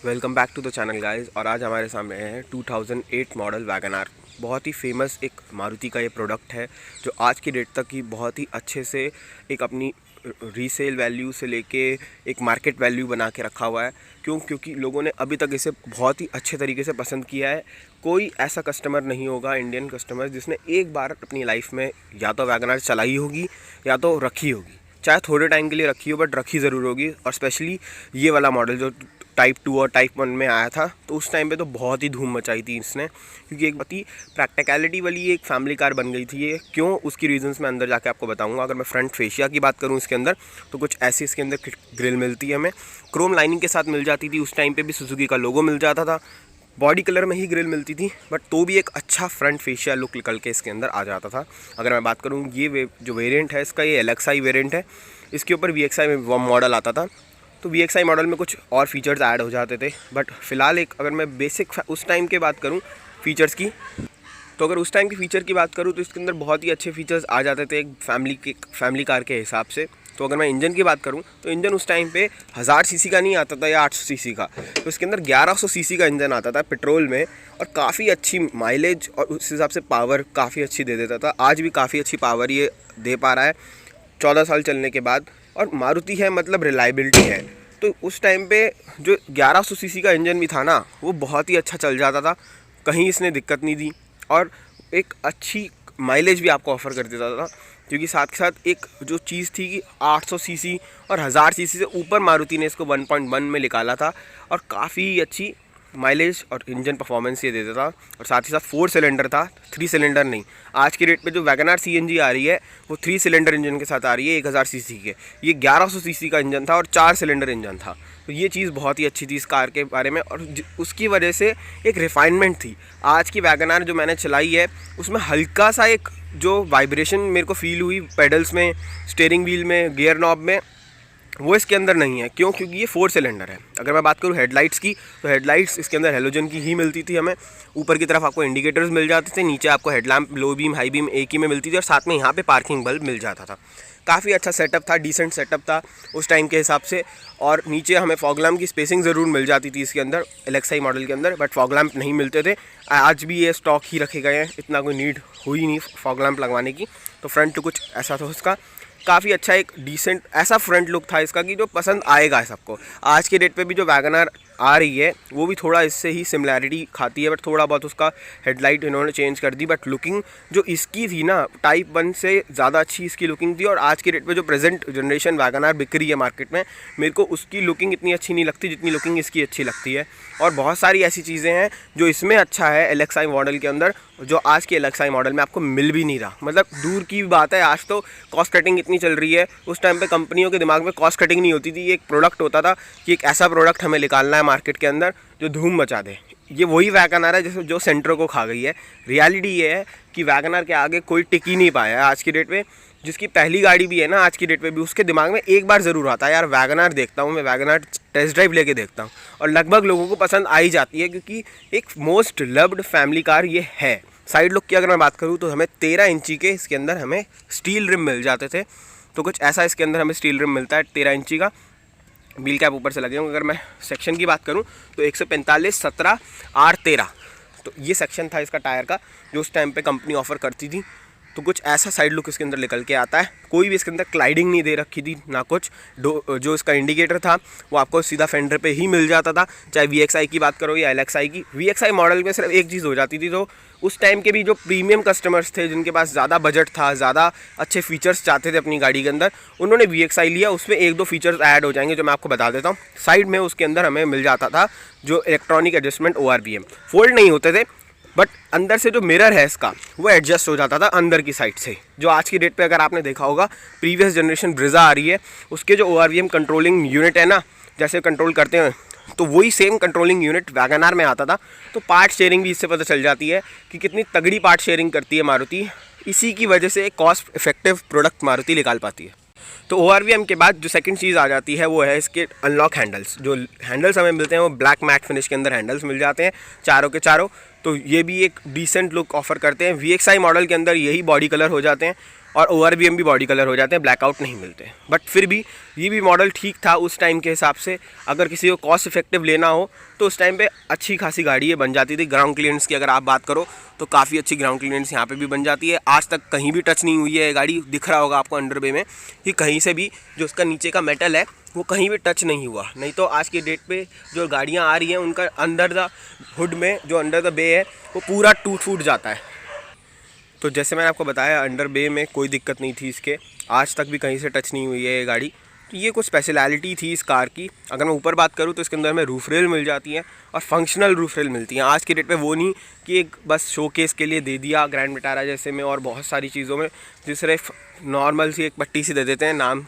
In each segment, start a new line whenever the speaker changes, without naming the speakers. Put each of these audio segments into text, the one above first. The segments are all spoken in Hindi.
Welcome back to the channel guys. और आज हमारे सामने है 2008 मॉडल वैगन आर। बहुत ही फेमस एक मारुति का ये प्रोडक्ट है जो आज की डेट तक ही बहुत ही अच्छे से एक अपनी रीसेल वैल्यू से लेके एक मार्केट वैल्यू बना के रखा हुआ है। क्योंकि लोगों ने अभी तक इसे बहुत ही अच्छे तरीके से पसंद किया है। कोई ऐसा कस्टमर नहीं होगा इंडियन कस्टमर जिसने एक बार अपनी लाइफ में या तो वैगन आर चलाई होगी या तो रखी होगी, चाहे थोड़े टाइम के लिए रखी हो बट रखी ज़रूर होगी। और स्पेशली ये वाला मॉडल जो टाइप 2 और टाइप 1 में आया था तो उस टाइम पे तो बहुत ही धूम मचाई थी इसने, क्योंकि एक बहुत ही प्रैक्टिकलिटी वाली एक फैमिली कार बन गई थी ये। क्यों, उसकी रीजंस मैं अंदर जाके आपको बताऊंगा। अगर मैं फ्रंट फेशिया की बात करूं इसके अंदर तो कुछ ऐसी इसके अंदर ग्रिल मिलती है हमें, क्रोम लाइनिंग के साथ मिल जाती थी। उस टाइम पर भी सुजुकी का लोगो मिल जाता था, बॉडी कलर में ही ग्रिल मिलती थी, बट तो भी एक अच्छा फ्रंट फेशियल लुक निकल के इसके अंदर आ जाता था। अगर मैं बात करूँ ये जो वेरिएंट है इसका, ये LXI वेरिएंट है। इसके ऊपर VXI में वो मॉडल आता था, तो VXI मॉडल में कुछ और फीचर्स ऐड हो जाते थे। बट फ़िलहाल एक अगर मैं बेसिक उस टाइम की बात करूँ फ़ीचर्स की, तो अगर उस टाइम की फ़ीचर की बात करूँ तो इसके अंदर बहुत ही अच्छे फीचर्स आ जाते थे एक फैमिली कार के हिसाब से। तो अगर मैं इंजन की बात करूं तो इंजन उस टाइम पे 1000 सीसी का नहीं आता था या 800 सीसी का, तो इसके अंदर 1100 सीसी का इंजन आता था पेट्रोल में, और काफ़ी अच्छी माइलेज और उस हिसाब से पावर काफ़ी अच्छी दे देता था। आज भी काफ़ी अच्छी पावर ये दे पा रहा है 14 साल चलने के बाद। और मारुति है मतलब रिलायबिलिटी है, तो उस टाइम पे जो 1100 सीसी का इंजन भी था ना वो बहुत ही अच्छा चल जाता था, कहीं इसने दिक्कत नहीं दी। और एक अच्छी माइलेज भी आपको ऑफ़र कर देता था, क्योंकि साथ के साथ एक जो चीज़ थी कि 800 सीसी और 1000 सीसी से ऊपर मारुति ने इसको 1.1 में निकाला था, और काफ़ी अच्छी माइलेज और इंजन परफॉर्मेंस ये देता था। और साथ ही साथ 4 सिलेंडर था, 3 सिलेंडर नहीं। आज की डेट पे जो वैगन आर CNG आ रही है वो 3 सिलेंडर इंजन के साथ आ रही है 1000 सीसी के। ये 1100 सीसी का इंजन था और 4 सिलेंडर इंजन था, तो ये चीज़ बहुत ही अच्छी थी इस कार के बारे में। और उसकी वजह से एक रिफाइनमेंट थी। आज की वैगन आर जो मैंने चलाई है उसमें हल्का सा एक जो वाइब्रेशन मेरे को फील हुई पेडल्स में, स्टीयरिंग व्हील में, गियर नॉब में, वो इसके अंदर नहीं है। क्यों? क्योंकि ये 4 सिलेंडर है। अगर मैं बात करूँ हेडलाइट्स की तो हेडलाइट्स इसके अंदर हेलोजन की ही मिलती थी हमें। ऊपर की तरफ आपको इंडिकेटर्स मिल जाते थे, नीचे आपको headlamp low beam high beam एक ही में मिलती थी, और साथ में यहाँ पे पार्किंग बल्ब मिल जाता था। काफ़ी अच्छा सेटअप था, डिसेंट सेटअप था उस टाइम के हिसाब से। और नीचे हमें फॉग लैम्प की स्पेसिंग ज़रूर मिल जाती थी इसके अंदर LXI मॉडल के अंदर, बट फॉग लैम्प नहीं मिलते थे। आज भी ये स्टॉक ही रखे गए हैं, इतना कोई नीड हुई नहीं फॉग लैम्प लगवाने की। तो फ्रंट तो कुछ ऐसा था उसका, काफ़ी अच्छा एक डिसेंट ऐसा फ्रंट लुक था इसका कि जो पसंद आएगा सबको। आज के डेट पे भी जो वैगन आर आ रही है वो भी थोड़ा इससे ही सिमिलैरिटी खाती है, बट थोड़ा बहुत उसका हेडलाइट इन्होंने चेंज कर दी। बट लुकिंग जो इसकी थी ना टाइप 1 से ज़्यादा अच्छी इसकी लुकिंग थी। और आज के डेट पे जो प्रेजेंट जनरेशन वैगन आर बिक रही है मार्केट में, मेरे को उसकी लुकिंग इतनी अच्छी नहीं लगती जितनी लुकिंग इसकी अच्छी लगती है। और बहुत सारी ऐसी चीज़ें हैं जो इसमें अच्छा है LXI मॉडल के अंदर, जो आज के LXI मॉडल में आपको मिल भी नहीं रहा। मतलब दूर की बात है, आज तो कॉस्ट कटिंग इतनी चल रही है। उस टाइम पे कंपनियों के दिमाग में कॉस्ट कटिंग नहीं होती थी, ये एक प्रोडक्ट होता था कि एक ऐसा प्रोडक्ट हमें निकालना है मार्केट के अंदर जो धूम मचा दे। ये वही वैगन आर है जैसे जो सेंट्रो को खा गई है। रियलिटी ये है कि वैगन आर के आगे कोई टिक ही नहीं पाया है आज की डेट पे। जिसकी पहली गाड़ी भी है ना आज की डेट पे भी, उसके दिमाग में एक बार ज़रूर आता है यार वैगन आर देखता हूँ, मैं वैगन आर टेस्ट ड्राइव लेके देखता हूँ। और लगभग लोगों को पसंद आ ही जाती है, क्योंकि एक मोस्ट लव्ड फैमिली कार ये है। साइड लुक की अगर मैं बात करूँ तो हमें 13 इंची के इसके अंदर हमें स्टील रिम मिल जाते थे, तो कुछ ऐसा इसके अंदर हमें स्टील रिम मिलता है 13 इंची का। व्हील कैप ऊपर से लगे होंगे। अगर मैं सेक्शन की बात करूं तो 145 17 R13, तो ये सेक्शन था इसका टायर का जो उस टाइम पे कंपनी ऑफर करती थी। तो कुछ ऐसा साइड लुक इसके अंदर निकल के आता है। कोई भी इसके अंदर क्लाइडिंग नहीं दे रखी थी ना कुछ। जो इसका इंडिकेटर था वो आपको सीधा फेंडर पे ही मिल जाता था, चाहे VXI की बात करो या LXI की। VXI मॉडल में सिर्फ एक चीज़ हो जाती थी, तो उस टाइम के भी जो प्रीमियम कस्टमर्स थे जिनके पास ज़्यादा बजट था, ज़्यादा अच्छे फीचर्स चाहते थे अपनी गाड़ी के अंदर, उन्होंने VXI लिया। उसमें 1-2 फीचर्स ऐड हो जाएंगे जो मैं आपको बता देता हूँ। साइड में उसके अंदर हमें मिल जाता था जो इलेक्ट्रॉनिक एडजस्टमेंट ORVM, फोल्ड नहीं होते थे, बट अंदर से जो मिरर है इसका वो एडजस्ट हो जाता था अंदर की साइड से। जो आज की डेट पे अगर आपने देखा होगा प्रीवियस जनरेशन ब्रिज़ा आ रही है उसके जो ORVM कंट्रोलिंग यूनिट है ना, जैसे कंट्रोल करते हैं, तो वही same controlling unit Wagon R में आता था। तो पार्ट शेयरिंग भी इससे पता चल जाती है कि कितनी तगड़ी पार्ट शेयरिंग करती है मारुति। इसी की वजह से एक कॉस्ट इफेक्टिव प्रोडक्ट मारुति निकाल पाती है। तो ORVM के बाद जो सेकंड चीज़ आ जाती है वो है इसके अनलॉक हैंडल्स। जो हैंडल्स हमें मिलते हैं वो ब्लैक मैट फिनिश के अंदर हैंडल्स मिल जाते हैं चारों के चारों, तो ये भी एक डिसेंट लुक ऑफर करते हैं। VXI मॉडल के अंदर यही बॉडी कलर हो जाते हैं। और ORVM भी बॉडी कलर हो जाते हैं, ब्लैकआउट नहीं मिलते। बट फिर भी ये भी मॉडल ठीक था उस टाइम के हिसाब से। अगर किसी को कॉस्ट इफेक्टिव लेना हो तो उस टाइम पे अच्छी खासी गाड़ी ये बन जाती थी। ग्राउंड क्लियरेंस की अगर आप बात करो तो काफ़ी अच्छी ग्राउंड क्लियरेंस यहाँ पे भी बन जाती है। आज तक कहीं भी टच नहीं हुई है ये गाड़ी, दिख रहा होगा आपको अंडर बे में कि कहीं से भी जो उसका नीचे का मेटल है वो कहीं भी टच नहीं हुआ। नहीं तो आज की डेट पे जो गाड़ियाँ आ रही हैं उनका अंडर द हुड में जो अंडर द बे है वो पूरा टूट फूट जाता है। तो जैसे मैंने आपको बताया अंडर बे में कोई दिक्कत नहीं थी इसके, आज तक भी कहीं से टच नहीं हुई है ये गाड़ी। तो ये कुछ स्पेशलिटी थी इस कार की। अगर मैं ऊपर बात करूँ तो इसके अंदर में रूफ रेल मिल जाती है और फंक्शनल रूफ रेल मिलती हैं। आज की डेट पे वो नहीं कि एक बस शोकेस के लिए दे दिया ग्रैंड विटारा जैसे में और बहुत सारी चीज़ों में जिस सिर्फ नॉर्मल सी एक पट्टी सी दे देते हैं नाम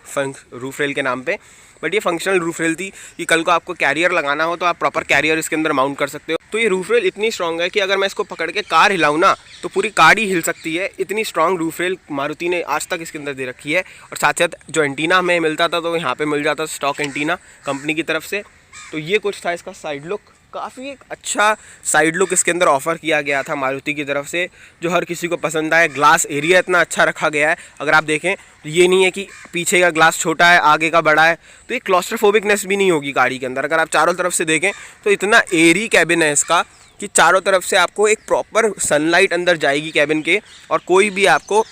रूफ रेल के नाम पे। बट ये फंक्शनल रूफ रेल थी कि कल को आपको कैरियर लगाना हो तो आप प्रॉपर कैरियर इसके अंदर माउंट कर सकते हो। तो ये रूफ रेल इतनी स्ट्रॉन्ग है कि अगर मैं इसको पकड़ के कार हिलाऊँ ना तो पूरी कार ही हिल सकती है। इतनी स्ट्रॉन्ग रूफ रेल मारुति ने आज तक इसके अंदर दे रखी है। और साथ साथ जो एंटीना हमें मिलता था तो यहाँ पे मिल जाता स्टॉक एंटीना कंपनी की तरफ से। तो ये कुछ था इसका साइड लुक। काफ़ी एक अच्छा साइड लुक इसके अंदर ऑफ़र किया गया था मारुति की तरफ से, जो हर किसी को पसंद आया। ग्लास एरिया इतना अच्छा रखा गया है, अगर आप देखें तो ये नहीं है कि पीछे का ग्लास छोटा है आगे का बड़ा है। तो ये क्लॉस्ट्रोफोबिकनेस भी नहीं होगी गाड़ी के अंदर। अगर आप चारों तरफ से देखें तो इतना एयरी कैबिन है इसका कि चारों तरफ से आपको एक प्रॉपर सनलाइट अंदर जाएगी कैबिन के, और कोई भी आपको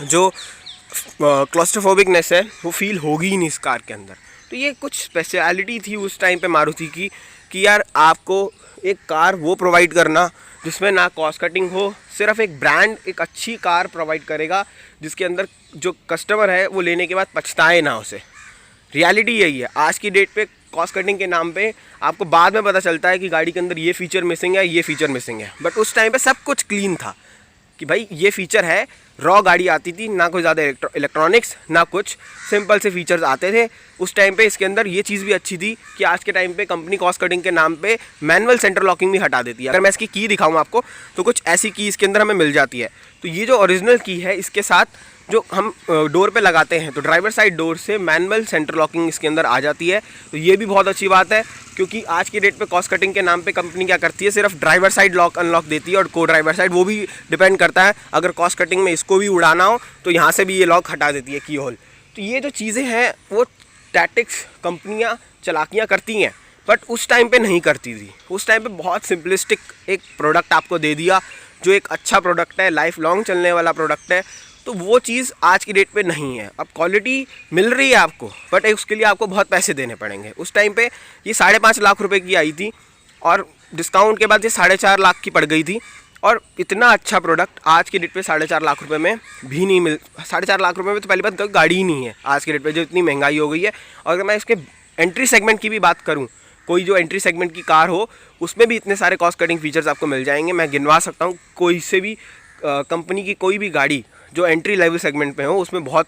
जो क्लॉस्ट्रोफोबिकनेस है वो फील होगी ही नहीं इस कार के अंदर। तो ये कुछ स्पेशलिटी थी उस टाइम पे मारुति की कि यार आपको एक कार वो प्रोवाइड करना जिसमें ना कॉस्ट कटिंग हो, सिर्फ एक ब्रांड एक अच्छी कार प्रोवाइड करेगा जिसके अंदर जो कस्टमर है वो लेने के बाद पछताए ना उसे। रियलिटी यही है। आज की डेट पे कॉस्ट कटिंग के नाम पे आपको बाद में पता चलता है कि गाड़ी के अंदर ये फीचर मिसिंग है, ये फीचर मिसिंग है। बट उस टाइम पे सब कुछ क्लीन था कि भाई ये फीचर है। रॉ गाड़ी आती थी, ना कोई ज़्यादा इलेक्ट्रॉनिक्स ना कुछ, सिंपल से फीचर्स आते थे उस टाइम पे। इसके अंदर ये चीज़ भी अच्छी थी कि आज के टाइम पे कंपनी कॉस्ट कटिंग के नाम पे मैनुअल सेंटर लॉकिंग भी हटा देती है। अगर मैं इसकी की दिखाऊँ आपको तो कुछ ऐसी की इसके अंदर हमें मिल जाती है। तो ये जो ओरिजिनल की है इसके साथ जो हम डोर पे लगाते हैं तो ड्राइवर साइड डोर से मैनुअल सेंटर लॉकिंग इसके अंदर आ जाती है। तो ये भी बहुत अच्छी बात है, क्योंकि आज की डेट पे कॉस्ट कटिंग के नाम पे कंपनी क्या करती है, सिर्फ ड्राइवर साइड लॉक अनलॉक देती है और को ड्राइवर साइड वो भी डिपेंड करता है। अगर कॉस्ट कटिंग में इसको भी उड़ाना हो तो यहाँ से भी ये लॉक हटा देती है, की होल। तो ये जो चीज़ें हैं वो टैक्टिक्स कंपनियाँ चालाकियाँ करती हैं, बट उस टाइम पे नहीं करती थी। उस टाइम पे बहुत सिंपलिस्टिक एक प्रोडक्ट आपको दे दिया जो एक अच्छा प्रोडक्ट है, लाइफ लॉन्ग चलने वाला प्रोडक्ट है। तो वो चीज़ आज की डेट पे नहीं है। अब क्वालिटी मिल रही है आपको, बट उसके लिए आपको बहुत पैसे देने पड़ेंगे। उस टाइम पे ये 5.5 लाख रुपए की आई थी और डिस्काउंट के बाद ये 4.5 लाख की पड़ गई थी। और इतना अच्छा प्रोडक्ट आज की डेट पे 4.5 लाख रुपए में भी नहीं 4.5 लाख रुपए में तो पहली बात गाड़ी ही नहीं है आज की डेट पे, जो इतनी महंगाई हो गई है। और अगर मैं इसके एंट्री सेगमेंट की भी बात करूँ, कोई जो एंट्री सेगमेंट की कार हो उसमें भी इतने सारे कॉस्ट कटिंग फीचर्स आपको मिल जाएंगे। मैं गिनवा सकता हूँ, कोई से भी कंपनी की कोई भी गाड़ी जो एंट्री लेवल सेगमेंट पे हो उसमें बहुत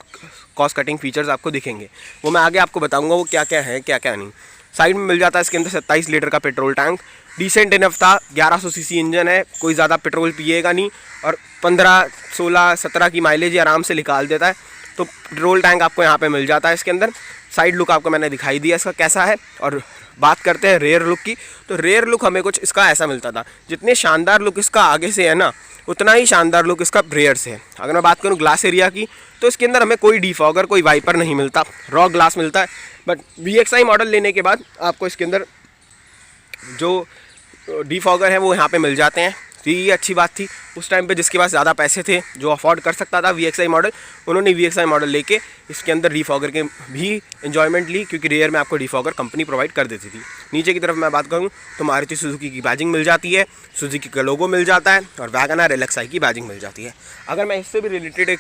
कॉस्ट कटिंग फीचर्स आपको दिखेंगे। वो मैं आगे आपको बताऊंगा वो क्या क्या है क्या क्या नहीं। साइड में मिल जाता है इसके अंदर 27 लीटर का पेट्रोल टैंक, डिसेंट इनफ था। 1100 सीसी इंजन है, कोई ज़्यादा पेट्रोल पिएगा नहीं और 15, 16, 17 की माइलेज आराम से निकाल देता है। तो पेट्रोल टैंक आपको यहाँ पे मिल जाता है इसके अंदर। साइड लुक आपको मैंने दिखाई दिया इसका कैसा है। और बात करते हैं रेयर लुक की, तो रेयर लुक हमें कुछ इसका ऐसा मिलता था। जितने शानदार लुक इसका आगे से है ना, उतना ही शानदार लुक इसका रेयर से है। अगर मैं बात करूँ ग्लास एरिया की तो इसके अंदर हमें कोई डिफॉगर, कोई वाइपर नहीं मिलता, रॉ ग्लास मिलता है। बट VXI मॉडल लेने के बाद आपको इसके अंदर जो डिफॉगर है वो यहाँ पे मिल जाते हैं। तो ये अच्छी बात थी। उस टाइम पे जिसके पास ज़्यादा पैसे थे, जो अफोर्ड कर सकता था VXI मॉडल, उन्होंने VXI मॉडल लेके इसके अंदर डिफॉगर के भी एंजॉयमेंट ली, क्योंकि रेयर में आपको डिफॉगर कंपनी प्रोवाइड कर देती थी। नीचे की तरफ मैं बात करूँ तो मारुति सुजुकी की बैजिंग मिल जाती है, सुजुकी का लोगो मिल जाता है और वैगनआर LXI की बैजिंग मिल जाती है। अगर मैं इससे भी रिलेटेड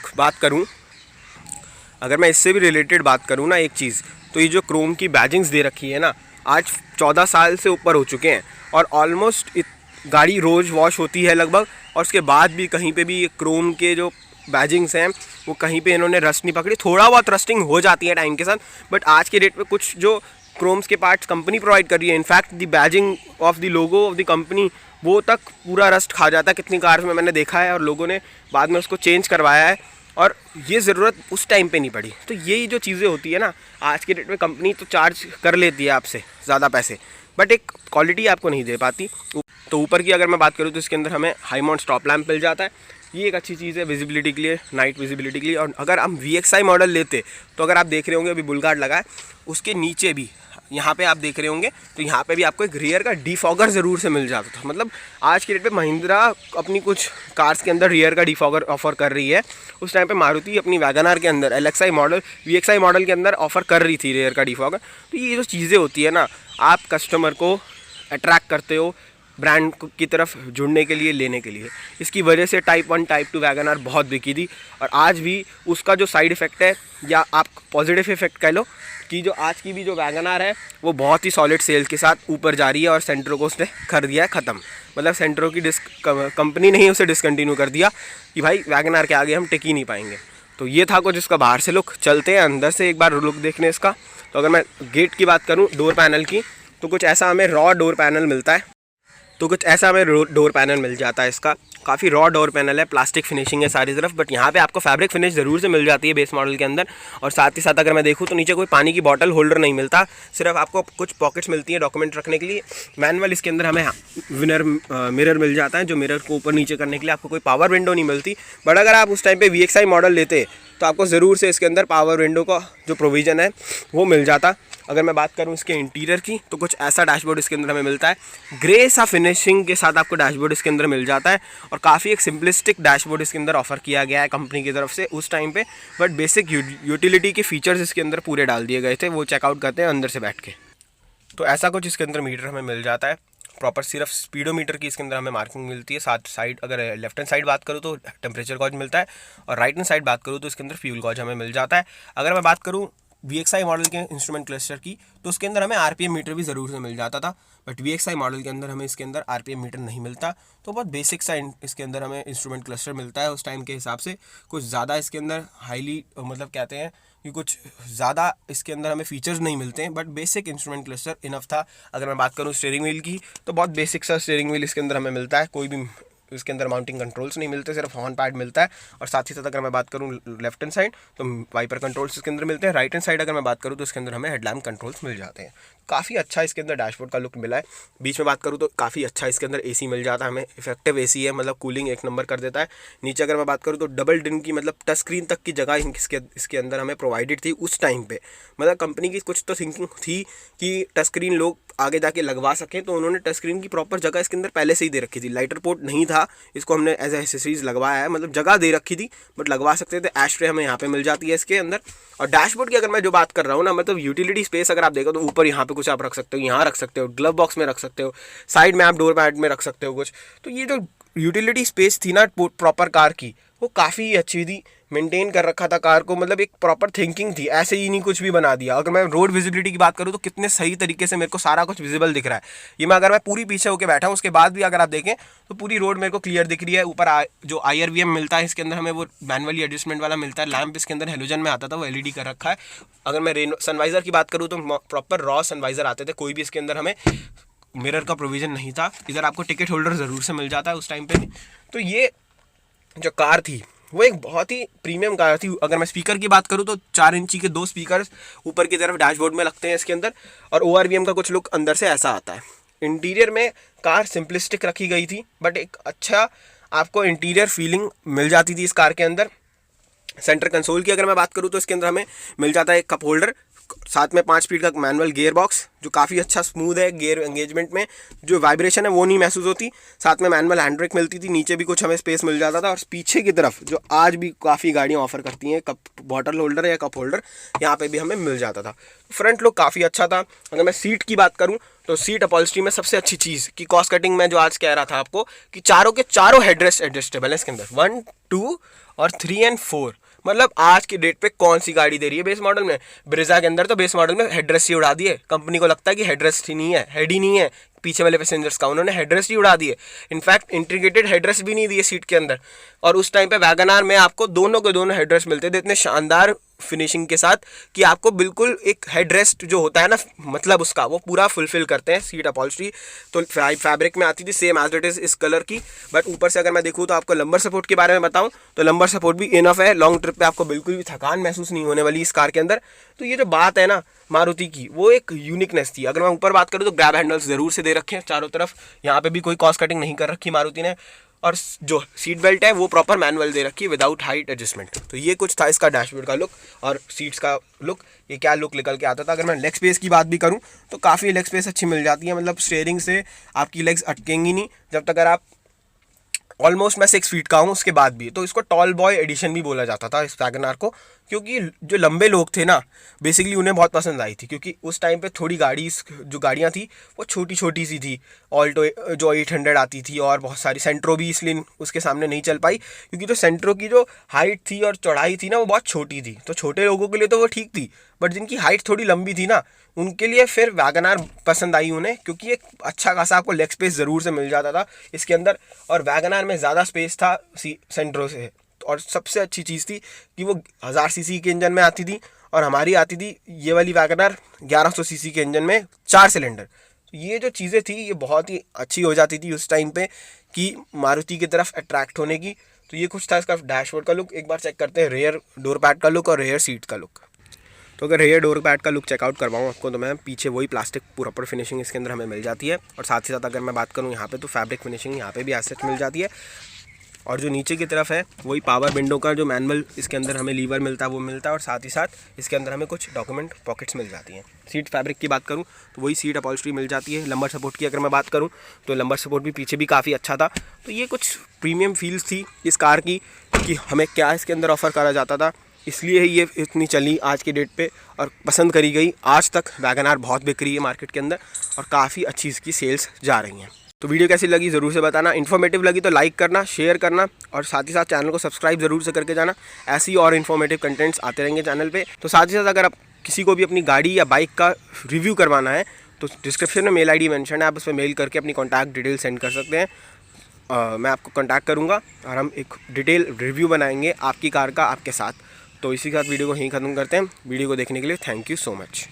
बात करूँ ना एक चीज़, तो ये जो क्रोम की बैजिंग्स दे रखी है ना, आज 14 साल से ऊपर हो चुके हैं और ऑलमोस्ट गाड़ी रोज़ वॉश होती है लगभग, और उसके बाद भी कहीं पे भी ये क्रोम के जो बैजिंग्स हैं वो कहीं पे इन्होंने रस्ट नहीं पकड़ी। थोड़ा बहुत रस्टिंग हो जाती है टाइम के साथ, बट आज के डेट पे कुछ जो क्रोम्स के पार्ट्स कंपनी प्रोवाइड कर रही है, in fact the badging of the logo of the company, वो तक पूरा रस्ट खा जाता है। कितनी कार्स में मैंने देखा है और लोगों ने बाद में उसको चेंज करवाया है, और ये ज़रूरत उस टाइम पे नहीं पड़ी। तो यही जो चीज़ें होती है ना, आज के डेट में कंपनी तो चार्ज कर लेती है आपसे ज़्यादा पैसे, बट एक क्वालिटी आपको नहीं दे पाती। तो ऊपर की अगर मैं बात करूँ तो इसके अंदर हमें हाई माउंट स्टॉप लैम्प मिल जाता है, ये एक अच्छी चीज़ है विजिबिलिटी के लिए, नाइट विजिबिलिटी के लिए। और अगर हम VXI मॉडल लेते तो अगर आप देख रहे होंगे अभी बुल गार्ड लगा है, उसके नीचे भी यहाँ पे आप देख रहे होंगे तो यहाँ पे भी आपको एक रियर का डिफॉगर ज़रूर से मिल जाता था। मतलब आज की डेट पे महिंद्रा अपनी कुछ कार्स के अंदर रियर का डिफॉगर ऑफर कर रही है, उस टाइम पे मारुति अपनी वैगनार के अंदर LXI मॉडल VXI मॉडल के अंदर ऑफर कर रही थी रियर का डिफॉगर। तो ये जो चीज़ें होती है ना, आप कस्टमर को अट्रैक्ट करते हो ब्रांड की तरफ जुड़ने के लिए, लेने के लिए। इसकी वजह से टाइप 1 टाइप 2 वैगनार बहुत बिकी थी, और आज भी उसका जो साइड इफ़ेक्ट है या आप पॉजिटिव इफेक्ट कह लो कि जो आज की भी जो वैगनार है वो बहुत ही सॉलिड सेल्स के साथ ऊपर जा रही है, और सेंट्रो को उसने कर दिया है ख़त्म। मतलब सेंट्रो की कंपनी ने ही उसे डिसकंटिन्यू कर दिया कि भाई वैगनार के आगे हम टिक ही नहीं पाएंगे। तो ये था कुछ इसका बाहर से लुक। चलते हैं अंदर से एक बार लुक देखने इसका। तो अगर मैं गेट की बात करूँ, डोर पैनल की, तो कुछ ऐसा हमें रॉ डोर पैनल मिलता है। डोर पैनल मिल जाता है इसका। काफ़ी रॉ डोर पैनल है, प्लास्टिक फिनिशिंग है सारी तरफ, बट यहाँ पे आपको फैब्रिक फिनिश ज़रूर से मिल जाती है बेस मॉडल के अंदर। और साथ ही साथ अगर मैं देखूँ तो नीचे कोई पानी की बॉटल होल्डर नहीं मिलता, सिर्फ आपको कुछ पॉकेट्स मिलती हैं डॉक्यूमेंट रखने के लिए। मैनुअल इसके अंदर हमें मिरर मिल जाता है, जो मिरर को ऊपर नीचे करने के लिए आपको कोई पावर विंडो नहीं मिलती। बट अगर आप उस टाइम पर VXI मॉडल लेते तो आपको ज़रूर से इसके अंदर पावर विंडो का जो प्रोविज़न है वो मिल जाता। अगर मैं बात करूं इसके इंटीरियर की, तो कुछ ऐसा डैशबोर्ड इसके अंदर हमें मिलता है, ग्रे सा फिनिशिंग के साथ आपको डैशबोर्ड इसके अंदर मिल जाता है। और काफ़ी एक सिंपलिस्टिक डैशबोर्ड इसके अंदर ऑफर किया गया है कंपनी की तरफ से उस टाइम पे, बट बेसिक यूटिलिटी के फीचर्स इसके अंदर पूरे डाल दिए गए थे, वो चेकआउट करते हैं अंदर से बैठ के। तो ऐसा कुछ इसके अंदर मीटर हमें मिल जाता है प्रॉपर, सिर्फ स्पीडोमीटर की इसके अंदर हमें मार्किंग मिलती है। साथ साइड अगर लेफ्ट हैंड साइड बात करूँ तो टेम्परेचर गॉज मिलता है, और राइट हैंड साइड बात करूँ तो इसके अंदर फ्यूल गॉज हमें मिल जाता है। अगर मैं बात करूँ VXI मॉडल के इंस्ट्रूमेंट क्लस्टर की, तो उसके अंदर हमें RPM मीटर भी ज़रूर से मिल जाता था, बट VXI मॉडल के अंदर हमें इसके अंदर RPM मीटर नहीं मिलता। तो बहुत बेसिक सा इसके अंदर हमें इंस्ट्रूमेंट क्लस्टर मिलता है उस टाइम के हिसाब से। कुछ ज़्यादा इसके अंदर हाईली मतलब कहते हैं कि कुछ ज़्यादा इसके अंदर हमें फीचर्स नहीं मिलते हैं, but basic instrument cluster enough था। अगर मैं बात करूँ स्टीयरिंग व्हील की, तो बहुत बेसिक सा स्टीयरिंग व्हील इसके अंदर हमें मिलता है, कोई भी इसके अंदर माउंटिंग कंट्रोल्स नहीं मिलते, सिर्फ हॉर्न पैड मिलता है। और साथ ही साथ अगर मैं बात करूँ लेफ्ट हैंड साइड, तो वाइपर कंट्रोल्स इसके अंदर मिलते हैं। राइट हैंड साइड अगर मैं बात करूँ तो इसके अंदर हमें हेडलैम्प कंट्रोल्स मिल जाते हैं। काफ़ी अच्छा इसके अंदर डैशबोर्ड का लुक मिला है। बीच में बात करूँ तो काफ़ी अच्छा इसके अंदर AC मिल जाता है हमें, इफेक्टिव AC है, मतलब कूलिंग एक नंबर कर देता है। नीचे अगर मैं बात करूँ तो डबल डिन की मतलब टच स्क्रीन तक की जगह इसके अंदर हमें प्रोवाइडेड थी उस टाइम पे। मतलब कंपनी की कुछ तो थिंकिंग थी कि टच स्क्रीन लोग आगे जाके लगवा सकें, तो उन्होंने टच स्क्रीन की प्रॉपर जगह इसके अंदर पहले से ही दे रखी थी। लाइटर पोर्ट नहीं था, इसको हमने एज एसेसरीज लगवाया है, मतलब जगह दे रखी थी बट लगवा सकते थे। ऐश ट्रे हमें यहाँ पे मिल जाती है इसके अंदर। और डैशबोर्ड की अगर मैं जो बात कर रहा हूँ ना, मतलब यूटिलिटी स्पेस अगर आप देखो तो ऊपर यहाँ पे कुछ आप रख सकते हो, यहाँ रख सकते हो, ग्लव बॉक्स में रख सकते हो, साइड में आप डोर पैड में रख सकते हो कुछ। तो ये जो यूटिलिटी स्पेस थी ना प्रॉपर कार की, वो काफ़ी अच्छी थी, मेंटेन कर रखा था कार को, मतलब एक प्रॉपर थिंकिंग थी, ऐसे ही नहीं कुछ भी बना दिया। अगर मैं रोड विजिबिलिटी की बात करूँ तो कितने सही तरीके से मेरे को सारा कुछ विजिबल दिख रहा है। ये मैं अगर मैं पूरी पीछे होकर बैठा हूँ उसके बाद भी अगर आप देखें तो पूरी रोड मेरे को क्लियर दिख रही है। ऊपर जो IRVM मिलता है इसके अंदर हमें वो मैनुअली एडजस्टमेंट वाला मिलता है। लैंप इसके अंदर हेलोजन में आता था, वो LED कर रखा है। अगर मैं सनवाइजर की बात करूँ तो प्रॉपर रॉ सनवाइजर आते थे, कोई भी इसके अंदर हमें मिरर का प्रोविज़न नहीं था। इधर आपको टिकट होल्डर ज़रूर से मिल जाता है उस टाइम पे। तो ये जो कार थी वो एक बहुत ही प्रीमियम कार थी। अगर मैं स्पीकर की बात करूँ तो 4 इंची के 2 स्पीकर्स ऊपर की तरफ डैशबोर्ड में लगते हैं इसके अंदर, और ORVM का कुछ लुक अंदर से ऐसा आता है। इंटीरियर में कार सिंपलिस्टिक रखी गई थी, बट एक अच्छा आपको इंटीरियर फीलिंग मिल जाती थी इस कार के अंदर। सेंटर कंसोल की अगर मैं बात करूँ तो इसके अंदर हमें मिल जाता है कप होल्डर, साथ में 5 स्पीड का मैनुअल गियर बॉक्स जो काफ़ी अच्छा स्मूथ है, गियर एंगेजमेंट में जो वाइब्रेशन है वो नहीं महसूस होती। साथ में मैनुअल हैंड ब्रेक मिलती थी, नीचे भी कुछ हमें स्पेस मिल जाता था। और पीछे की तरफ जो आज भी काफ़ी गाड़ियाँ ऑफर करती हैं, कप बॉटल होल्डर या कप होल्डर, यहाँ पे भी हमें मिल जाता था। फ्रंट लुक काफ़ी अच्छा था। अगर मैं सीट की बात करूँ तो सीट अपॉल्स्ट्री में सबसे अच्छी चीज़ की कॉस्ट कटिंग में जो आज कह रहा था आपको कि चारों के चारों हेडरेस्ट एडजस्टेबल है इसके अंदर, 1, 2 और 3 और 4। मतलब आज की डेट पे कौन सी गाड़ी दे रही है बेस मॉडल में? ब्रेजा के अंदर तो बेस मॉडल में हेडरेस्ट ही उड़ा दिए। कंपनी को लगता है कि हेडरेस्ट ही नहीं है, हेड ही नहीं है पीछे वाले पैसेंजर्स का, उन्होंने हेडरेस्ट ही उड़ा दिए। इनफैक्ट इंटीग्रेटेड हेडरेस्ट भी नहीं दिए सीट के अंदर। और उस टाइम पे वैगनार में आपको दोनों के दोनों हेडरेस्ट मिलते थे इतने शानदार फिनिशिंग के साथ कि आपको बिल्कुल एक हेडरेस्ट जो होता है ना, मतलब उसका वो पूरा फुलफिल करते हैं। सीट अपॉल्स्ट्री तो फैब्रिक में आती थी सेम एज इट इज इस कलर की। बट ऊपर से अगर मैं देखूँ तो आपको लंबर सपोर्ट के बारे में बताऊँ तो लंबर सपोर्ट भी इनफ है। लॉन्ग ट्रिप पे आपको बिल्कुल भी थकान महसूस नहीं होने वाली इस कार के अंदर। तो ये जो बात है ना मारुति की, वो एक यूनिकनेस थी। अगर मैं ऊपर बात करूँ तो ग्रैब हैंडल्स ज़रूर से दे रखे हैं चारों तरफ, यहाँ पे भी कोई कॉस्ट कटिंग नहीं कर रखी मारुति ने। और जो सीट बेल्ट है वो प्रॉपर मैनुअल दे रखी है विदाउट हाइट एडजस्टमेंट। तो ये कुछ था इसका डैशबोर्ड का लुक और सीट्स का लुक। ये क्या लुक निकल के आता था। अगर मैं लेग स्पेस की बात भी करूँ तो काफ़ी लेग स्पेस अच्छी मिल जाती है, मतलब स्टीयरिंग से आपकी लेग्स अटकेंगी नहीं जब तक। अगर आप ऑलमोस्ट मैं 6 फीट का हूँ उसके बाद भी, तो इसको टॉल बॉय एडिशन भी बोला जाता था इस वैगन आर को, क्योंकि जो लंबे लोग थे ना बेसिकली उन्हें बहुत पसंद आई थी। क्योंकि उस टाइम पे थोड़ी जो गाड़ियाँ थी वो छोटी छोटी सी थी। ऑल्टो जो 800 आती थी और बहुत सारी सेंट्रो भी इसलिए उसके सामने नहीं चल पाई, क्योंकि जो सेंट्रो की जो हाइट थी और चौड़ाई थी ना वो बहुत छोटी थी। तो छोटे लोगों के लिए तो वो ठीक थी, बट जिनकी हाइट थोड़ी लंबी थी ना उनके लिए फिर वैगन आर पसंद आई उन्हें, क्योंकि एक अच्छा खासा आपको लेग स्पेस ज़रूर से मिल जाता था इसके अंदर। और वैगन आर में ज़्यादा स्पेस था सेंट्रो से। और सबसे अच्छी चीज़ थी कि वो 1000 सीसी के इंजन में आती थी और हमारी आती थी ये वाली वैगन आर 1100 सीसी के इंजन में 4 सिलेंडर। तो ये जो चीज़ें थी ये बहुत ही अच्छी हो जाती थी उस टाइम पे कि मारुति की तरफ अट्रैक्ट होने की। तो ये कुछ था इसका डैशबोर्ड का लुक। एक बार चेक करते हैं रेयर डोर पैड का लुक और रेयर सीट का लुक। तो अगर रेयर डोर पैड का लुक चेकआउट करवाऊँ आपको तो मैं पीछे वही प्लास्टिक प्रॉपर फिनिशिंग इसके अंदर हमें मिल जाती है। और साथ ही साथ अगर मैं बात करूँ यहाँ पे तो फैब्रिक फिनिशिंग यहाँ पे भी एज सच मिल जाती है। और जो नीचे की तरफ है वही पावर विंडो का जो मैनुअल इसके अंदर हमें लीवर मिलता है वो मिलता है। और साथ ही साथ इसके अंदर हमें कुछ डॉक्यूमेंट पॉकेट्स मिल जाती हैं। सीट फैब्रिक की बात करूँ तो वही सीट अपॉल्स्ट्री मिल जाती है। लंबर सपोर्ट की अगर मैं बात करूँ तो लंबर सपोर्ट भी पीछे भी काफ़ी अच्छा था। तो ये कुछ प्रीमियम फील्स थी इस कार की कि हमें क्या इसके अंदर ऑफ़र करा जाता था, इसलिए ही ये इतनी चली आज के डेट पे और पसंद करी गई। आज तक वैगन आर बहुत बिक रही है मार्केट के अंदर और काफ़ी अच्छी इसकी सेल्स जा रही हैं। तो वीडियो कैसी लगी ज़रूर से बताना। इन्फॉर्मेटिव लगी तो लाइक करना, शेयर करना और साथ ही साथ चैनल को सब्सक्राइब ज़रूर से करके जाना। ऐसी और इन्फॉर्मेटिव कंटेंट्स आते रहेंगे चैनल पे। तो साथ ही साथ अगर आप किसी को भी अपनी गाड़ी या बाइक का रिव्यू करवाना है तो डिस्क्रिप्शन में मेल ID मेंशन है, आप उस पर मेल करके अपनी कॉन्टैक्ट डिटेल सेंड कर सकते हैं। मैं आपको कॉन्टैक्ट करूँगा और हम एक डिटेल रिव्यू बनाएंगे आपकी कार का आपके साथ। तो इसी के साथ वीडियो को यहीं ख़त्म करते हैं। वीडियो को देखने के लिए थैंक यू सो मच।